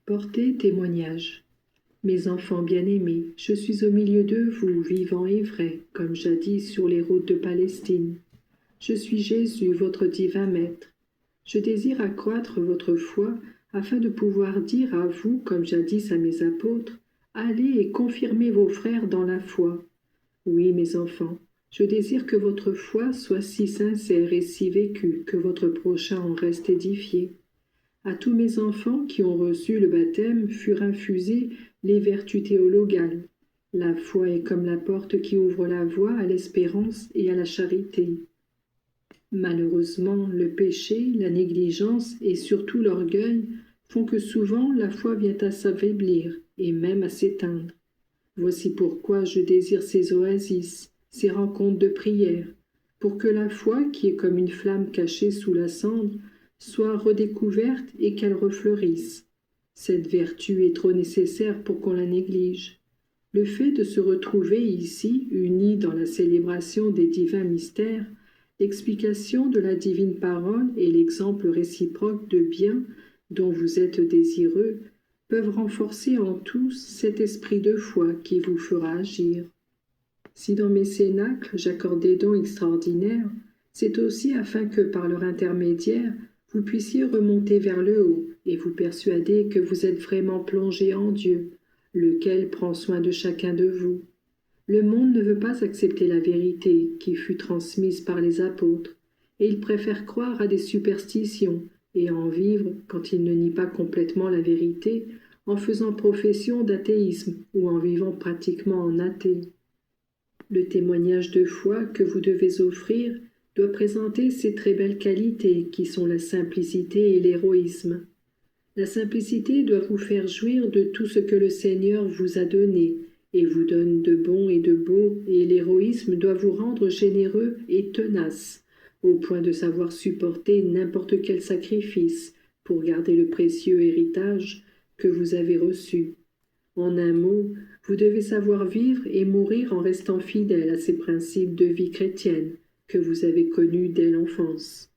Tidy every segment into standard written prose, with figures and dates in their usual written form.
Portez témoignage. Mes enfants bien-aimés, je suis au milieu de vous, vivant et vrai, comme jadis sur les routes de Palestine. Je suis Jésus, votre divin maître. Je désire accroître votre foi afin de pouvoir dire à vous, comme jadis à mes apôtres, allez et confirmez vos frères dans la foi. Oui, mes enfants, je désire que votre foi soit si sincère et si vécue que votre prochain en reste édifié. À tous mes enfants qui ont reçu le baptême furent infusées les vertus théologales. La foi est comme la porte qui ouvre la voie à l'espérance et à la charité. Malheureusement, le péché, la négligence et surtout l'orgueil font que souvent la foi vient à s'affaiblir et même à s'éteindre. Voici pourquoi je désire ces oasis, ces rencontres de prière, pour que la foi, qui est comme une flamme cachée sous la cendre, soit redécouverte et qu'elle refleurisse. Cette vertu est trop nécessaire pour qu'on la néglige. Le fait de se retrouver ici, unis dans la célébration des divins mystères, l'explication de la divine parole et l'exemple réciproque de bien dont vous êtes désireux, peuvent renforcer en tous cet esprit de foi qui vous fera agir. Si dans mes cénacles j'accorde des dons extraordinaires, c'est aussi afin que par leur intermédiaire, vous puissiez remonter vers le haut et vous persuader que vous êtes vraiment plongé en Dieu, lequel prend soin de chacun de vous. Le monde ne veut pas accepter la vérité qui fut transmise par les apôtres, et il préfère croire à des superstitions et en vivre, quand il ne nie pas complètement la vérité, en faisant profession d'athéisme ou en vivant pratiquement en athée. Le témoignage de foi que vous devez offrir doit présenter ces très belles qualités qui sont la simplicité et l'héroïsme. La simplicité doit vous faire jouir de tout ce que le Seigneur vous a donné et vous donne de bon et de beau, et l'héroïsme doit vous rendre généreux et tenace, au point de savoir supporter n'importe quel sacrifice pour garder le précieux héritage que vous avez reçu. En un mot, vous devez savoir vivre et mourir en restant fidèle à ces principes de vie chrétienne que vous avez connus dès l'enfance.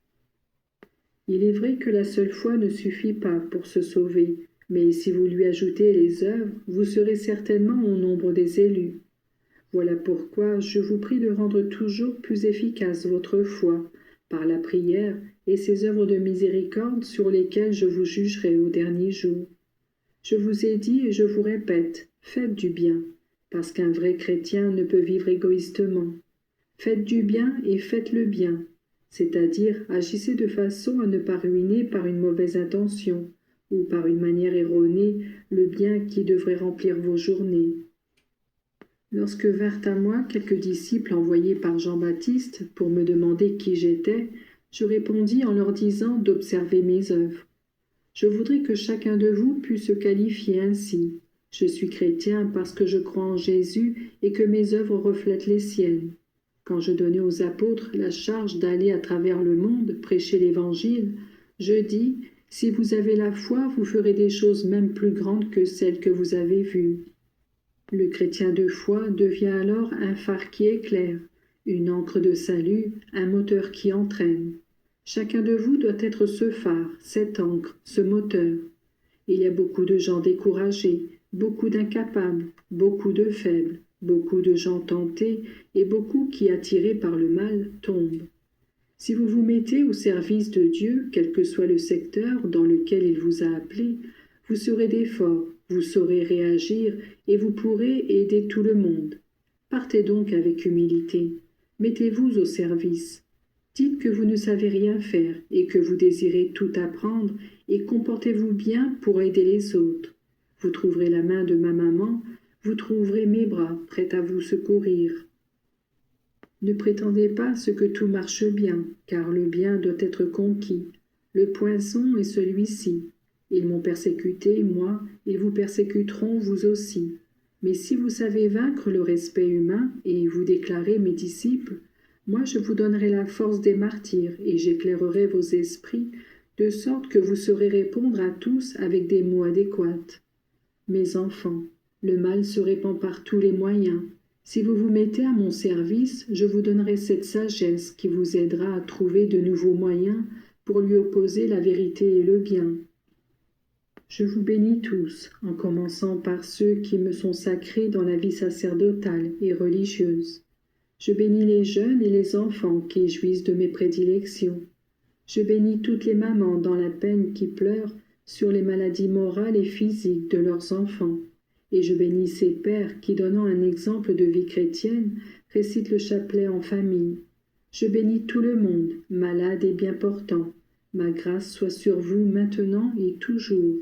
Il est vrai que la seule foi ne suffit pas pour se sauver, mais si vous lui ajoutez les œuvres, vous serez certainement au nombre des élus. Voilà pourquoi je vous prie de rendre toujours plus efficace votre foi par la prière et ces œuvres de miséricorde sur lesquelles je vous jugerai au dernier jour. Je vous ai dit et je vous répète, faites du bien, parce qu'un vrai chrétien ne peut vivre égoïstement. Faites du bien et faites le bien, c'est-à-dire agissez de façon à ne pas ruiner par une mauvaise intention ou par une manière erronée le bien qui devrait remplir vos journées. Lorsque vinrent à moi quelques disciples envoyés par Jean-Baptiste pour me demander qui j'étais, je répondis en leur disant d'observer mes œuvres. Je voudrais que chacun de vous pût se qualifier ainsi. Je suis chrétien parce que je crois en Jésus et que mes œuvres reflètent les siennes. Quand je donnais aux apôtres la charge d'aller à travers le monde prêcher l'Évangile, je dis, si vous avez la foi, vous ferez des choses même plus grandes que celles que vous avez vues. Le chrétien de foi devient alors un phare qui éclaire, une ancre de salut, un moteur qui entraîne. Chacun de vous doit être ce phare, cette ancre, ce moteur. Il y a beaucoup de gens découragés, beaucoup d'incapables, beaucoup de faibles, beaucoup de gens tentés et beaucoup qui, attirés par le mal, tombent. Si vous vous mettez au service de Dieu, quel que soit le secteur dans lequel il vous a appelé, vous serez des forts, vous saurez réagir et vous pourrez aider tout le monde. Partez donc avec humilité. Mettez-vous au service. Dites que vous ne savez rien faire et que vous désirez tout apprendre et comportez-vous bien pour aider les autres. Vous trouverez la main de ma maman, vous trouverez mes bras prêts à vous secourir. Ne prétendez pas ce que tout marche bien, car le bien doit être conquis. Le poinçon est celui-ci. Ils m'ont persécuté, moi, ils vous persécuteront vous aussi. Mais si vous savez vaincre le respect humain et vous déclarer mes disciples, moi je vous donnerai la force des martyrs et j'éclairerai vos esprits, de sorte que vous saurez répondre à tous avec des mots adéquats. Mes enfants, le mal se répand par tous les moyens. Si vous vous mettez à mon service, je vous donnerai cette sagesse qui vous aidera à trouver de nouveaux moyens pour lui opposer la vérité et le bien. Je vous bénis tous, en commençant par ceux qui me sont sacrés dans la vie sacerdotale et religieuse. Je bénis les jeunes et les enfants qui jouissent de mes prédilections. Je bénis toutes les mamans dans la peine qui pleurent sur les maladies morales et physiques de leurs enfants. Et je bénis ces pères qui, donnant un exemple de vie chrétienne, récitent le chapelet en famille. Je bénis tout le monde, malade et bien portant. Ma grâce soit sur vous maintenant et toujours.